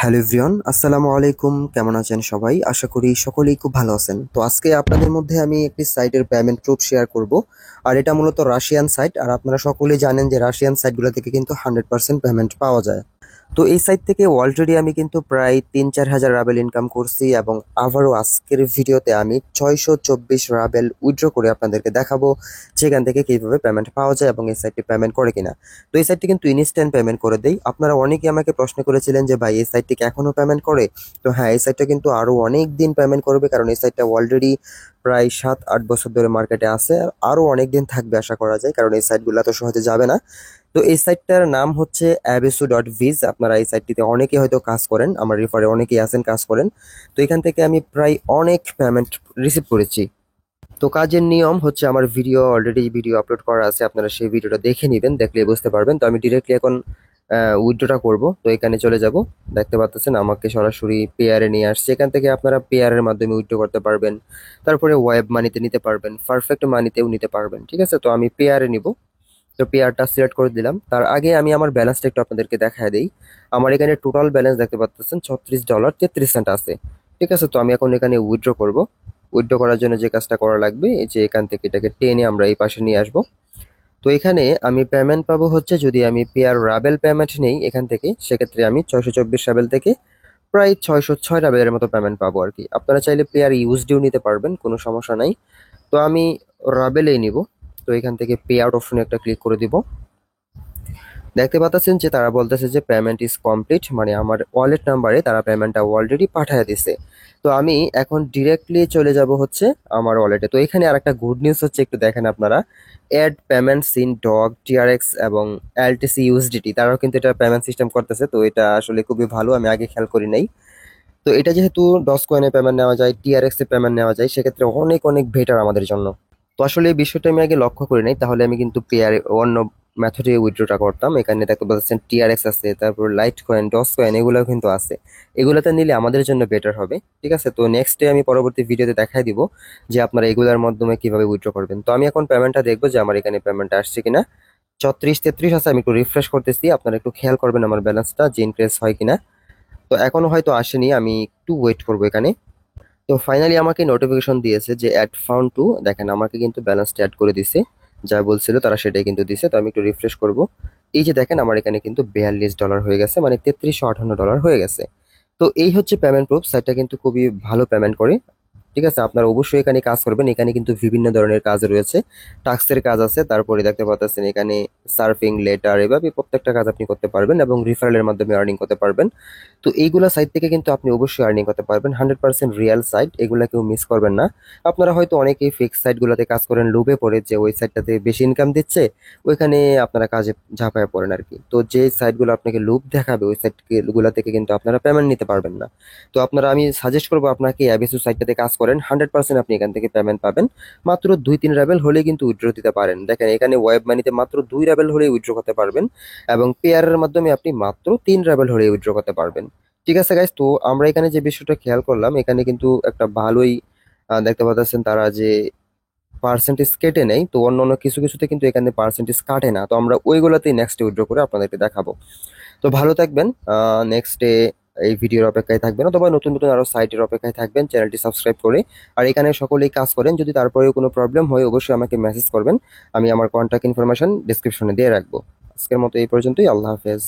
Hello everyone, আসসালামু আলাইকুম। কেমন আছেন সবাই? আশা করি সকলেই খুব ভালো আছেন। তো আজকে আপনাদের মধ্যে আমি একটি সাইটের পেমেন্ট প্রুফ শেয়ার করব। আর এটা মূলত রাশিয়ান সাইট। আর আপনারা সকলেই জানেন যে রাশিয়ান সাইটগুলো থেকে কিন্তু 100% পেমেন্ট পাওয়া যায়। তো এই সাইট থেকে অলরেডি আমি কিন্তু প্রায় 3-4 হাজার রাবেল ইনকাম করছি, এবং আবারও আজকের ভিডিওতে আমি 624 রাবেল উইথড্র করে আপনাদেরকে দেখাবো সেখান থেকে কিভাবে পেমেন্ট পাওয়া যায় এবং এই সাইটটি পেমেন্ট করে কিনা। তো এই সাইটটি কিন্তু ইনস্ট্যান্ট পেমেন্ট করে দেয়। আপনারা অনেকেই আমাকে প্রশ্ন করেছিলেন যে ভাই এই সাইটটি কি এখনো পেমেন্ট করে। তো হ্যাঁ, এই সাইটটা কিন্তু আরো অনেক দিন পেমেন্ট করবে, কারণ এই সাইটটা অলরেডি প্রায় 7-8 বছর ধরে মার্কেটে আছে। আরো অনেক দিন থাকবে আশা করা যায়, কারণ এই সাইটগুলো তো সহজে যাবে না। তো এই সাইটটার নাম হচ্ছে abesu.viz। আপনারা এই সাইটটিতে অনেকেই হয়তো কাজ করেন, আমার রেফারে অনেকেই আছেন কাজ করেন। তো এখান থেকে আমি প্রায় অনেক পেমেন্ট রিসিভ করেছি। তো কাজের নিয়ম হচ্ছে, আমার ভিডিও আপলোড করা আছে, আপনারা সেই ভিডিওটা দেখে নেবেন, দেখলে বুঝতে পারবেন। তো আমি ডিরেক্টলি এখন উইথড্রটা করব। তো এখানে চলে যাব, দেখতে পাচ্ছেন আমাকে সরাসরি পেয়ারে নিয়ে আসছে। এখান থেকে আপনারা পেয়ারের মাধ্যমে উইথড্র করতে পারবেন, তারপরে ওয়েব মানিতে নিতে পারবেন, পারফেক্ট মানিতেও নিতে পারবেন। ঠিক আছে, তো আমি পেয়ারে নিব। তো পেয়ারটা সিলেক্ট করে দিলাম। তার আগে আমি আমার ব্যালেন্সটা একটু আপনাদেরকে দেখায় দিই। আমার এখানে টোটাল ব্যালেন্স দেখতে পাচ্ছেন $36.33 আছে। ঠিক আছে, তো আমি এখন এখানে উইথড্র করব। উইথড্র করার জন্য যে কাজটা করা লাগবে, এই যে এখান থেকে এটাকে টেনে আমরা এই পাশে নিয়ে আসব। তো এখানে আমি পেমেন্ট পাবো হচ্ছে, যদি আমি পেয়ার রাবেল পেমেন্ট নেই এখান থেকে, সেক্ষেত্রে আমি 624 রাবেল থেকে প্রায় 606 রাবেলের মতো পেমেন্ট পাবো আর কি। আপনারা চাইলে পেয়ার ইউএসডিও নিতে পারবেন, কোনো সমস্যা নাই। তো আমি রাবেলেই নিব। তো এখান থেকে পে আউট অপশনে একটা ক্লিক করে দিব। দেখতে পাচ্ছেন যে তারা বলতেছে যে পেমেন্ট ইজ কমপ্লিট, মানে আমার ওয়ালেট নাম্বারে তারা পেমেন্টটা অলরেডি পাঠিয়ে দিছে। তো আমি এখন ডিরেক্টলি চলে যাব হচ্ছে আমার ওয়ালেটে। তো এখানে আর একটা গুড নিউজ হচ্ছে, একটু দেখেন আপনারা, add payments in doge, TRX এবং এলটিসি ইউএসডিটি, তারাও কিন্তু এটা পেমেন্ট সিস্টেম করতেছে। তো এটা আসলে খুবই ভালো, আমি আগে খেয়াল করি নাই। তো এটা যেহেতু ডস কয়েনে পেমেন্ট নেওয়া যায়, টিআরএক্স এ পেমেন্ট নেওয়া যায়, সেক্ষেত্রে অনেক অনেক বেটার আমাদের জন্য। তো আসলে এই বিষয়টা আমি আগে লক্ষ্য করি নাই, তাহলে আমি কিন্তু পেয়ার অন্য মেথডে উইথড্রটা করতাম। এখানে দেখতে পাচ্ছেন টিআরএক্স আছে, তারপর লাইট কয়েন, ডস কয়েন, এগুলোও কিন্তু আছে। এগুলোতে নিলে আমাদের জন্য বেটার হবে। ঠিক আছে, তো নেক্সট ডে আমি পরবর্তী ভিডিওতে দেখাই দিব যে আপনারা এগুলোর মাধ্যমে কিভাবে উইথড্র করবেন। তো আমি এখন পেমেন্টটা দেখবো যে আমার এখানে পেমেন্টটা আসছে কিনা। 34-33 আছে, আমি একটু রিফ্রেশ করতেছি, আপনারা একটু খেয়াল করবেন আমার ব্যালেন্সটা যে ইনক্রিজ হয় কিনা। তো এখনো হয়তো আসেনি, আমি একটু ওয়েট করবো এখানে। তো ফাইনালি আমাকে নোটিফিকেশন দিয়েছে যে অ্যাড ফাউন্ড টু, দেখেন আমাকে কিন্তু ব্যালেন্সটা অ্যাড করে দিছে, যা বলছিল তারা সেটাই কিন্তু দিছে। তো আমি একটু রিফ্রেশ করব। এই যে দেখেন আমার এখানে কিন্তু $42 হয়ে গেছে, মানে $3358 হয়ে গেছে। তো এই হচ্ছে পেমেন্ট প্রুফ। সাইটটা কিন্তু খুবই ভালো পেমেন্ট করে। ঠিক আছে, আপনারা অবশ্যই এখানে কাজ করবেন। এখানে কিন্তু বিভিন্ন ধরনের কাজ রয়েছে, টাস্কের কাজ আছে, তারপরে দেখতে পাচ্ছেন এখানে সার্ফিং, লেটার, এভাবে প্রত্যেকটা কাজ আপনি করতে পারবেন এবং রিফারেলের মাধ্যমে আর্নিং করতে পারবেন। তো এইগুলা সাইট থেকে কিন্তু আপনি অবশ্যই আর্নিং করতে পারবেন, 100% রিয়েল সাইট, এগুলা কেউ মিস করবেন না। আপনারা হয়তো অনেকেই ফিক্স সাইটগুলোতে কাজ করেন, লোভে পড়ে যে ওই সাইটটাতে বেশি ইনকাম দিচ্ছে, ওইখানে আপনারা কাজে ঝাঁপায় পড়েন আর কি। তো যে সাইটগুলো আপনাকে লোভ দেখাবে, ওই সাইট গুলা থেকে কিন্তু আপনারা পেমেন্ট নিতে পারবেন না। তো আপনারা, আমি সাজেস্ট করবো আপনাকে অ্যাবিসু সাইটটাতে কাজ করেন, 100% আপনি এখান থেকে পেমেন্ট পাবেন। মাত্র 2-3 লেভেল হলে কিন্তু উইথড্র দিতে পারেন। দেখেন এখানে ওয়েব মানিতে মাত্র 2 লেভেল হলে উইথড্র করতে পারবেন, এবং পেয়ারের মাধ্যমে আপনি মাত্র 3 লেভেল হলে উইথড্র করতে পারবেন। ঠিক আছে গাইস, তো আমরা এখানে যে বিষয়টা খেয়াল করলাম, এখানে কিন্তু একটা ভালোই দেখতে পাচ্ছেন তারা যে পার্সেন্টেজ কেটে নেই। তো অন্য অন্য কিছু কিছুতে কিন্তু এখানে পার্সেন্টেজ কাটে না। তো আমরা ওইগুলোতেই নেক্সট উইথড্র করে আপনাদেরকে দেখাবো। তো ভালো থাকবেন, নেক্সট ডে এই ভিডিওর অপেক্ষায় থাকবেন, অথবা নতুন নতুন আরো সাইটের অপেক্ষায় থাকবেন চ্যানেলটি সাবস্ক্রাইব করে। আর এখানে সকলেই কাজ করেন, যদি তারপরেও কোনো প্রবলেম হয় অবশ্যই আমাকে মেসেজ করবেন। আমি আমার কন্ট্যাক্ট ইনফরমেশন ডিসক্রিপশনে দিয়ে রাখবো। আজকের মতো এই পর্যন্তই, আল্লাহ হাফেজ।